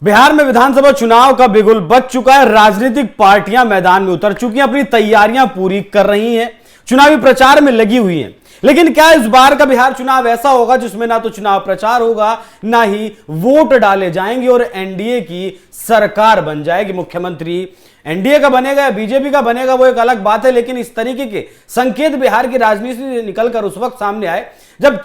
बिहार में विधानसभा चुनाव का बिगुल बज चुका है। राजनीतिक पार्टियां मैदान में उतर चुकी हैं, अपनी तैयारियां पूरी कर रही हैं, चुनावी प्रचार में लगी हुई हैं। लेकिन क्या इस बार का बिहार चुनाव ऐसा होगा जिसमें ना तो चुनाव प्रचार होगा, ना ही वोट डाले जाएंगे और एनडीए की सरकार बन जाएगी? मुख्यमंत्री एनडीए का बनेगा या बीजेपी का बनेगा वो एक अलग बात है, लेकिन इस तरीके के संकेत बिहार की राजनीति से निकलकर उस वक्त सामने आए जब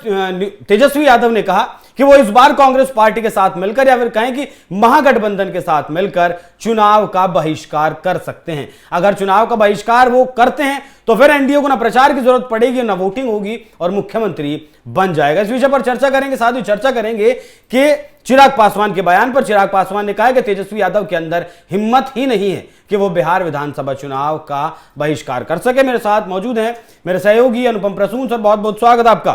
तेजस्वी यादव ने कहा कि वो इस बार कांग्रेस पार्टी के साथ मिलकर या फिर कहें कि महागठबंधन के साथ मिलकर चुनाव का बहिष्कार कर सकते हैं। अगर चुनाव का बहिष्कार वो करते हैं तो फिर एनडीए को ना प्रचार की जरूरत पड़ेगी, ना वोटिंग होगी और मुख्यमंत्री बन जाएगा। इस विषय पर चर्चा करेंगे, साथ ही चर्चा करेंगे कि चिराग पासवान के बयान पर। चिराग पासवान ने कहा कि तेजस्वी यादव के अंदर हिम्मत ही नहीं है कि वो बिहार विधानसभा चुनाव का बहिष्कार कर सके। मेरे साथ मौजूद हैं मेरे सहयोगी अनुपम प्रसून सर, बहुत बहुत स्वागत आपका।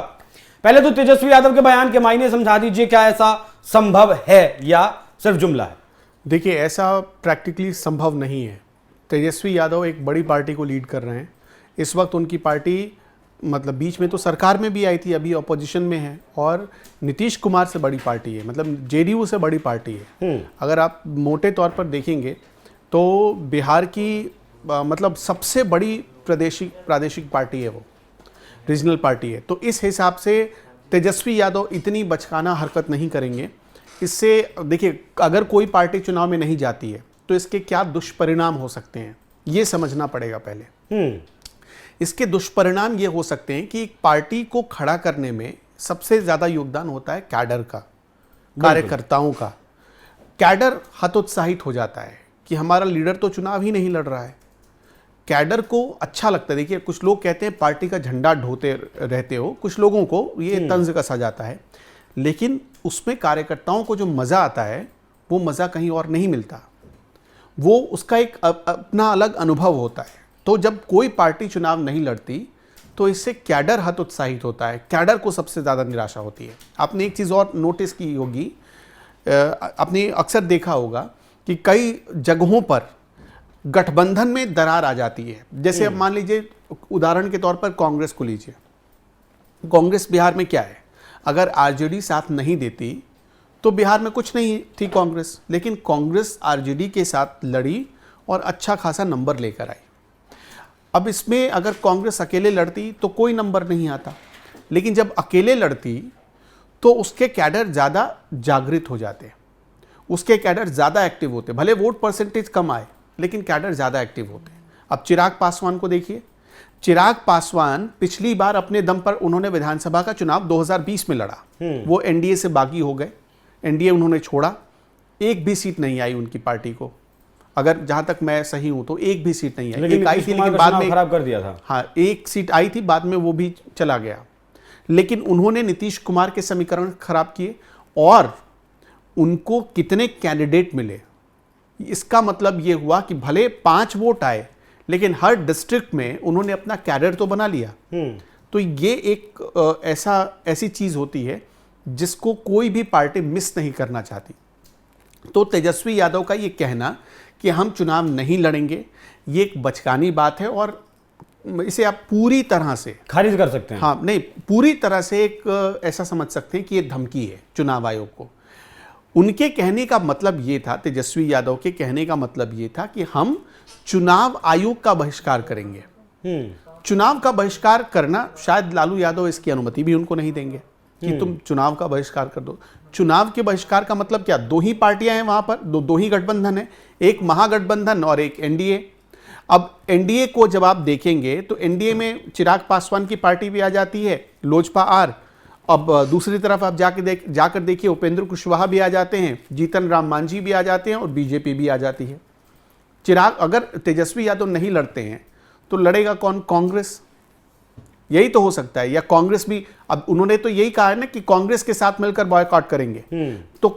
पहले तो तेजस्वी यादव के बयान के मायने समझा दीजिए, क्या ऐसा संभव है या सिर्फ जुमला है? देखिए, ऐसा प्रैक्टिकली संभव नहीं है। तेजस्वी यादव एक बड़ी पार्टी को लीड कर रहे हैं। इस वक्त उनकी पार्टी मतलब बीच में तो सरकार में भी आई थी, अभी अपोजिशन में है, और नीतीश कुमार से बड़ी पार्टी है, मतलब जेडीयू से बड़ी पार्टी है। अगर आप मोटे तौर पर देखेंगे तो बिहार की मतलब सबसे बड़ी प्रादेशिक पार्टी है, वो रीजनल पार्टी है। तो इस हिसाब से तेजस्वी यादव इतनी बचकाना हरकत नहीं करेंगे। इससे देखिए, अगर कोई पार्टी चुनाव में नहीं जाती है तो इसके क्या दुष्परिणाम हो सकते हैं, ये समझना पड़ेगा पहले। इसके दुष्परिणाम ये हो सकते हैं कि एक पार्टी को खड़ा करने में सबसे ज़्यादा योगदान होता है कैडर का, कार्यकर्ताओं का। कैडर हतोत्साहित हो जाता है कि हमारा लीडर तो चुनाव ही नहीं लड़ रहा है। कैडर को अच्छा लगता है। देखिए, कुछ लोग कहते हैं पार्टी का झंडा ढोते रहते हो, कुछ लोगों को ये तंज कसा जाता है, लेकिन उसमें कार्यकर्ताओं को जो मज़ा आता है वो मज़ा कहीं और नहीं मिलता। वो उसका एक अपना अलग अनुभव होता है। तो जब कोई पार्टी चुनाव नहीं लड़ती तो इससे कैडर हतोत्साहित होता है, कैडर को सबसे ज़्यादा निराशा होती है। आपने एक चीज़ और नोटिस की होगी, आपने अक्सर देखा होगा कि कई जगहों पर गठबंधन में दरार आ जाती है। जैसे अब मान लीजिए, उदाहरण के तौर पर कांग्रेस को लीजिए। कांग्रेस बिहार में क्या है, अगर आरजेडी साथ नहीं देती तो बिहार में कुछ नहीं थी कांग्रेस, लेकिन कांग्रेस आरजेडी के साथ लड़ी और अच्छा खासा नंबर लेकर आई। अब इसमें अगर कांग्रेस अकेले लड़ती तो कोई नंबर नहीं आता, लेकिन जब अकेले लड़ती तो उसके कैडर ज़्यादा जागृत हो जाते, उसके कैडर ज़्यादा एक्टिव होते। भले वोट परसेंटेज कम आए लेकिन कैडर ज़्यादा एक्टिव होते हैं। अब चिराग पासवान को देखिए। चिराग पासवान पिछली बार अपने दम पर उन्होंने विधानसभा का चुनाव 2020 में लड़ा, वो एनडीए से बागी हो गए, एनडीए उन्होंने छोड़ा, एक भी सीट नहीं आई उनकी पार्टी को। अगर जहां तक मैं सही हूं तो एक भी सीट नहीं आई। एक आई थी लेकिन बाद में खराब कर दिया था। हाँ, एक सीट आई थी, बाद में वो भी चला गया। लेकिन उन्होंने नीतीश कुमार के समीकरण खराब किए और उनको कितने कैंडिडेट मिले, इसका मतलब ये हुआ कि भले 5 वोट आए लेकिन हर डिस्ट्रिक्ट में उन्होंने अपना कैडर तो बना लिया। तो ये एक ऐसी चीज होती है जिसको कोई भी पार्टी मिस नहीं करना चाहती। तो तेजस्वी यादव का ये कहना कि हम चुनाव नहीं लड़ेंगे, ये एक बचकानी बात है और इसे आप पूरी तरह से खारिज कर सकते हैं। हाँ, नहीं, पूरी तरह से एक ऐसा समझ सकते हैं कि ये धमकी है चुनाव आयोग को। उनके कहने का मतलब ये था, तेजस्वी यादव के कहने का मतलब ये था कि हम चुनाव आयोग का बहिष्कार करेंगे। चुनाव का बहिष्कार करना, शायद लालू यादव इसकी अनुमति भी उनको नहीं देंगे कि तुम चुनाव का बहिष्कार कर दो। चुनाव के बहिष्कार का मतलब क्या, 2 ही पार्टियां हैं वहां पर, दो ही गठबंधन है, एक महागठबंधन और एक एनडीए। अब एनडीए को जब आप देखेंगे तो एनडीए में चिराग पासवान की पार्टी भी आ जाती है, लोजपा आर। अब दूसरी तरफ आप जाकर देखिए, उपेंद्र कुशवाहा भी आ जाते हैं, जीतन राम मांझी भी आ जाते हैं और बीजेपी भी आ जाती है। चिराग, अगर तेजस्वी यादव नहीं लड़ते हैं तो लड़ेगा कौन? कांग्रेस। यही तो हो सकता है, या कांग्रेस भी। अब उन्होंने तो यही कहा है ना कि कांग्रेस के साथ मिलकर बॉयकॉट करेंगे। तो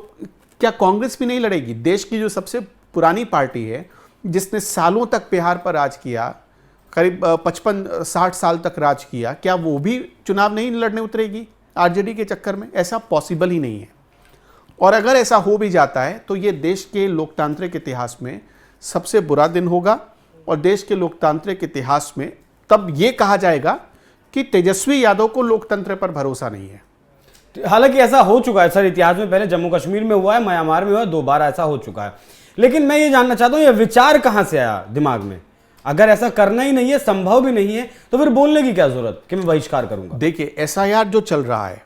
क्या कांग्रेस भी नहीं लड़ेगी? देश की जो सबसे पुरानी पार्टी है, जिसने सालों तक बिहार पर राज किया, करीब 55-60 साल तक राज किया, क्या वो भी चुनाव नहीं लड़ने उतरेगी आरजेडी के चक्कर में? ऐसा पॉसिबल ही नहीं है। और अगर ऐसा हो भी जाता है तो ये देश के लोकतांत्रिक इतिहास में सबसे बुरा दिन होगा और देश के लोकतांत्रिक इतिहास में तब ये कहा जाएगा कि तेजस्वी यादव को लोकतंत्र पर भरोसा नहीं है। हालांकि ऐसा हो चुका है सर इतिहास में, पहले जम्मू कश्मीर में हुआ है, म्यांमार में हुआ है, 2 बार ऐसा हो चुका है। लेकिन मैं ये जानना चाहता हूं ये विचार कहां से आया दिमाग में? अगर ऐसा करना ही नहीं है, संभव भी नहीं है, तो फिर बोलने की क्या जरूरत कि मैं बहिष्कार करूंगा? देखिए, एसआईआर जो चल रहा है,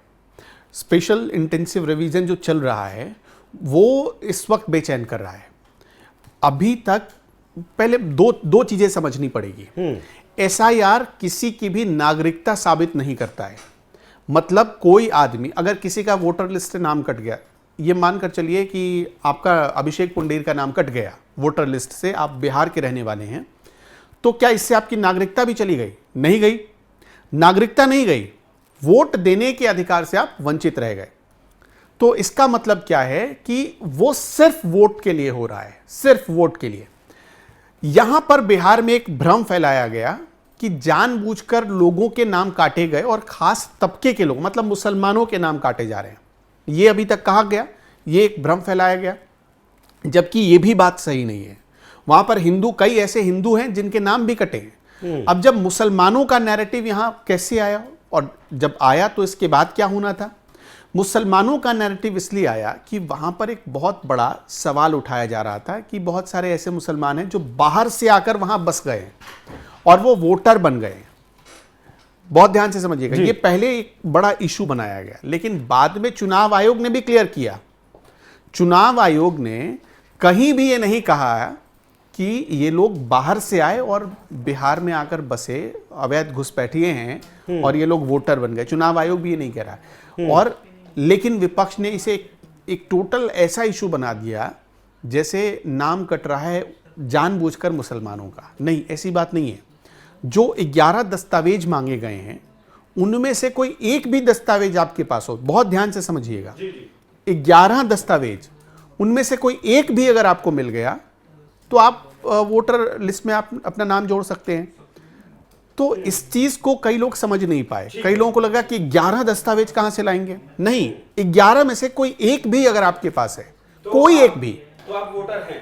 स्पेशल इंटेंसिव रिवीजन जो चल रहा है, वो इस वक्त बेचैन कर रहा है। अभी तक पहले दो चीजें समझनी पड़ेगी। एसआईआर किसी की भी नागरिकता साबित नहीं करता है। मतलब कोई आदमी, अगर किसी का वोटर लिस्ट से नाम कट गया, ये मानकर चलिए कि आपका अभिषेक पुंडेर का नाम कट गया वोटर लिस्ट से, आप बिहार के रहने वाले हैं, तो क्या इससे आपकी नागरिकता भी चली गई? नहीं गई, नागरिकता नहीं गई, वोट देने के अधिकार से आप वंचित रह गए। तो इसका मतलब क्या है कि वो सिर्फ वोट के लिए हो रहा है, सिर्फ वोट के लिए। यहां पर बिहार में एक भ्रम फैलाया गया कि जानबूझकर लोगों के नाम काटे गए और खास तबके के लोग, मतलब मुसलमानों के नाम काटे जा रहे हैं। ये अभी तक कहा गया, ये एक भ्रम फैलाया गया, जबकि ये भी बात सही नहीं है। वहां पर हिंदू, कई ऐसे हिंदू हैं जिनके नाम भी कटे हैं। अब जब मुसलमानों का नैरेटिव यहां कैसे आया, और जब आया तो इसके बाद क्या होना था? मुसलमानों का नैरेटिव इसलिए आया कि वहां पर एक बहुत बड़ा सवाल उठाया जा रहा था कि बहुत सारे ऐसे मुसलमान हैं जो बाहर से आकर वहां बस गए हैं और वो वोटर बन गए हैं। बहुत ध्यान से समझिएगा, ये पहले एक बड़ा इशू बनाया गया, लेकिन बाद में चुनाव आयोग ने भी क्लियर किया। चुनाव आयोग ने कहीं भी ये नहीं कहा कि ये लोग बाहर से आए और बिहार में आकर बसे, अवैध घुसपैठिए हैं और ये लोग वोटर बन गए। चुनाव आयोग भी ये नहीं कह रहा। और लेकिन विपक्ष ने इसे एक टोटल ऐसा इशू बना दिया जैसे नाम कट रहा है जानबूझकर मुसलमानों का। नहीं, ऐसी बात नहीं है। जो 11 दस्तावेज मांगे गए हैं, उनमें से कोई एक भी दस्तावेज आपके पास हो, बहुत ध्यान से समझिएगा, 11 दस्तावेज, उनमें से कोई एक भी अगर आपको मिल गया तो आप वोटर लिस्ट में आप अपना नाम जोड़ सकते हैं। तो इस चीज को कई लोग समझ नहीं पाए। कई लोगों को लगा कि 11 दस्तावेज कहां से लाएंगे। नहीं, 11 में से कोई एक भी अगर आपके पास है, कोई एक भी, तो आप वोटर हैं,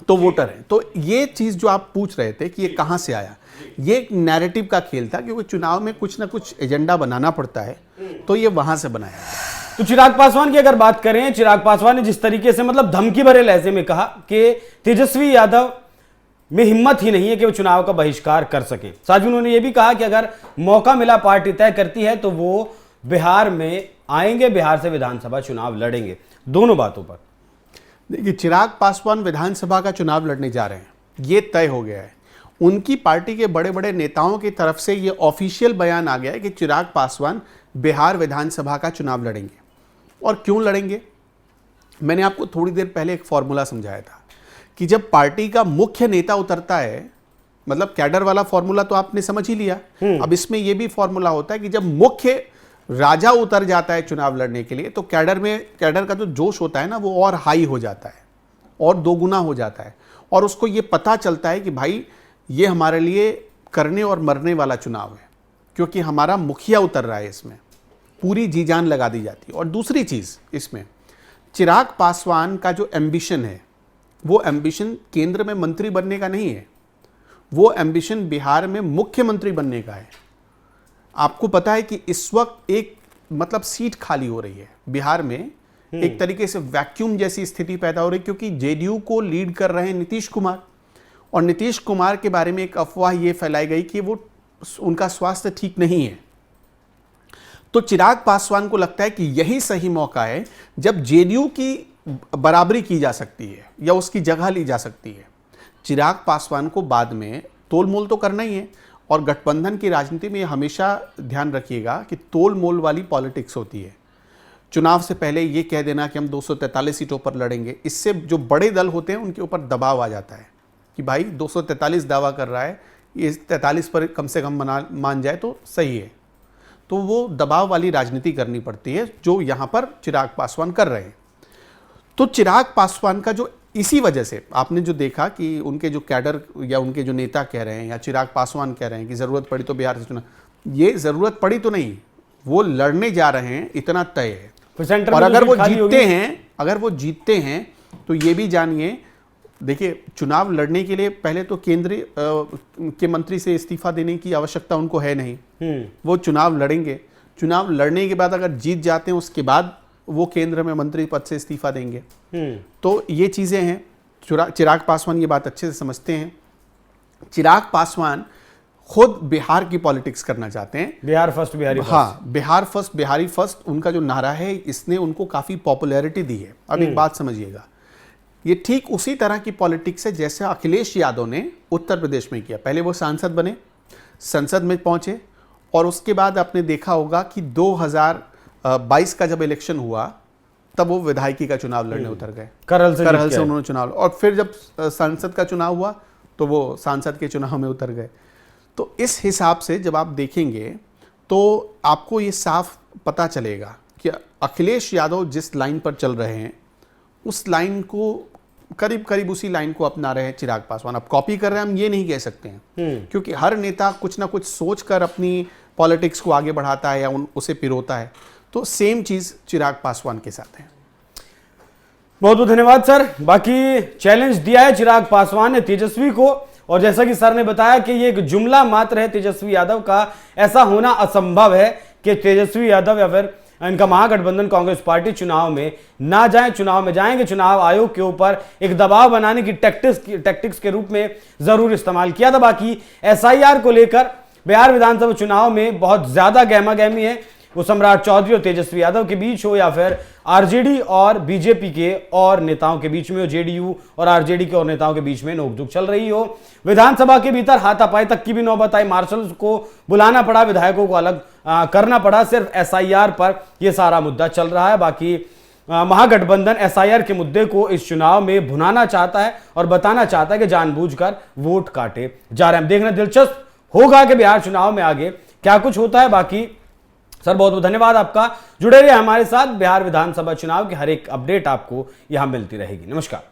तो वोटर है। तो ये चीज जो आप पूछ रहे थे कि ये कहां से आया, ये एक नैरेटिव का खेल था, क्योंकि चुनाव में कुछ ना कुछ एजेंडा बनाना पड़ता है, तो ये वहां से बनाया गया। तो चिराग पासवान की अगर बात करें, चिराग पासवान ने जिस तरीके से मतलब धमकी भरे लहजे में कहा कि तेजस्वी यादव में हिम्मत ही नहीं है कि वो चुनाव का बहिष्कार कर सके। साथ ही उन्होंने ये भी कहा कि अगर मौका मिला, पार्टी तय करती है, तो वो बिहार में आएंगे, बिहार से विधानसभा चुनाव लड़ेंगे। दोनों बातों पर देखिए, चिराग पासवान विधानसभा का चुनाव लड़ने जा रहे हैं, ये तय हो गया है। उनकी पार्टी के बड़े बड़े नेताओं की तरफ से ये ऑफिशियल बयान आ गया है कि चिराग पासवान बिहार विधानसभा का चुनाव लड़ेंगे। और क्यों लड़ेंगे? मैंने आपको थोड़ी देर पहले एक फॉर्मूला समझाया था कि जब पार्टी का मुख्य नेता उतरता है, मतलब कैडर वाला फॉर्मूला तो आपने समझ ही लिया। अब इसमें यह भी फॉर्मूला होता है कि जब मुख्य राजा उतर जाता है चुनाव लड़ने के लिए, तो कैडर का जो जोश होता है ना, वो और हाई हो जाता है और दोगुना हो जाता है। और उसको ये पता चलता है कि भाई ये हमारे लिए करने और मरने वाला चुनाव है, क्योंकि हमारा मुखिया उतर रहा है, इसमें पूरी जी जान लगा दी जाती है। और दूसरी चीज़, इसमें चिराग पासवान का जो एम्बिशन है, वो एम्बिशन केंद्र में मंत्री बनने का नहीं है, वो एम्बिशन बिहार में मुख्यमंत्री बनने का है। आपको पता है कि इस वक्त एक मतलब सीट खाली हो रही है बिहार में, एक तरीके से वैक्यूम जैसी स्थिति पैदा हो रही है, क्योंकि जेडीयू को लीड कर रहे हैं नीतीश कुमार। और नीतीश कुमार के बारे में एक अफवाह ये फैलाई गई कि वो उनका स्वास्थ्य ठीक नहीं है। तो चिराग पासवान को लगता है कि यही सही मौका है जब जेडीयू की बराबरी की जा सकती है या उसकी जगह ली जा सकती है। चिराग पासवान को बाद में तोल मोल तो करना ही है, और गठबंधन की राजनीति में हमेशा ध्यान रखिएगा कि तोल मोल वाली पॉलिटिक्स होती है। चुनाव से पहले ये कह देना कि हम 243 सीटों पर लड़ेंगे, इससे जो बड़े दल होते हैं उनके ऊपर दबाव आ जाता है कि भाई 243 दावा कर रहा है, ये 43 पर कम से कम मान जाए तो सही है। तो वो दबाव वाली राजनीति करनी पड़ती है, जो यहाँ पर चिराग पासवान कर रहे हैं। तो चिराग पासवान का जो इसी वजह से आपने जो देखा कि उनके जो कैडर या उनके जो नेता कह रहे हैं या चिराग पासवान कह रहे हैं कि ज़रूरत पड़ी तो बिहार से चुना, ये ज़रूरत पड़ी तो नहीं, वो लड़ने जा रहे हैं, इतना तय है। और अगर वो जीतते हैं तो ये भी जानिए, देखिए चुनाव लड़ने के लिए पहले तो केंद्रीय के मंत्री से इस्तीफा देने की आवश्यकता उनको है नहीं। वो चुनाव लड़ेंगे, चुनाव लड़ने के बाद अगर जीत जाते हैं उसके बाद वो केंद्र में मंत्री पद से इस्तीफा देंगे। तो ये चीज़ें हैं। चिराग पासवान ये बात अच्छे से समझते हैं। चिराग पासवान खुद बिहार की पॉलिटिक्स करना चाहते हैं। Bihar first Bihari first. हाँ, बिहार फर्स्ट बिहारी फर्स्ट उनका जो नारा है, इसने उनको काफ़ी पॉपुलैरिटी दी है। अब एक बात समझिएगा, ये ठीक उसी तरह की पॉलिटिक्स है जैसे अखिलेश यादव ने उत्तर प्रदेश में किया। पहले वो सांसद बने, संसद में पहुंचे, और उसके बाद आपने देखा होगा कि 2022 का जब इलेक्शन हुआ तब वो विधायकी का चुनाव लड़ने उतर गए। करहल से उन्होंने चुनाव, और फिर जब संसद का चुनाव हुआ तो वो सांसद के चुनाव में उतर गए। तो इस हिसाब से जब आप देखेंगे तो आपको ये साफ पता चलेगा कि अखिलेश यादव जिस लाइन पर चल रहे हैं उस लाइन को करीब करीब उसी लाइन को अपना रहे हैं चिराग पासवान। अब कॉपी कर रहे हैं हम ये नहीं कह सकते हैं, क्योंकि हर नेता कुछ ना कुछ सोच कर अपनी पॉलिटिक्स को आगे बढ़ाता है या उसे पिरोता है। तो सेम चीज़ चिराग पासवान के साथ है। बहुत बहुत धन्यवाद सर। बाकी चैलेंज दिया है चिराग पासवान ने तेजस्वी को, और जैसा कि सर ने बताया कि ये एक जुमला मात्र है तेजस्वी यादव का। ऐसा होना असंभव है कि तेजस्वी यादव या फिर इनका महागठबंधन कांग्रेस पार्टी चुनाव में ना जाए। चुनाव में जाएंगे, चुनाव आयोग के ऊपर एक दबाव बनाने की टैक्टिक्स के रूप में जरूर इस्तेमाल किया था। बाकी SIR को लेकर बिहार विधानसभा चुनाव में बहुत ज्यादा गहमा गहमी है, वो सम्राट चौधरी और तेजस्वी यादव के बीच हो या फिर RJD और बीजेपी के और नेताओं के बीच में हो, JDU और RJD के और नेताओं के बीच में नोकझोंक चल रही हो। विधानसभा के भीतर हाथापाई तक की भी नौबत आई, मार्शल्स को बुलाना पड़ा, विधायकों को अलग करना पड़ा। सिर्फ SIR पर यह सारा मुद्दा चल रहा है। बाकी महागठबंधन SIR के मुद्दे को इस चुनाव में भुनाना चाहता है और बताना चाहता है कि जानबूझकर वोट काटे जा रहे हैं। देखना दिलचस्प होगा कि बिहार चुनाव में आगे क्या कुछ होता है। बाकी सर बहुत बहुत धन्यवाद आपका, जुड़े रहिए हमारे साथ। बिहार विधानसभा चुनाव की हर एक अपडेट आपको यहां मिलती रहेगी। नमस्कार।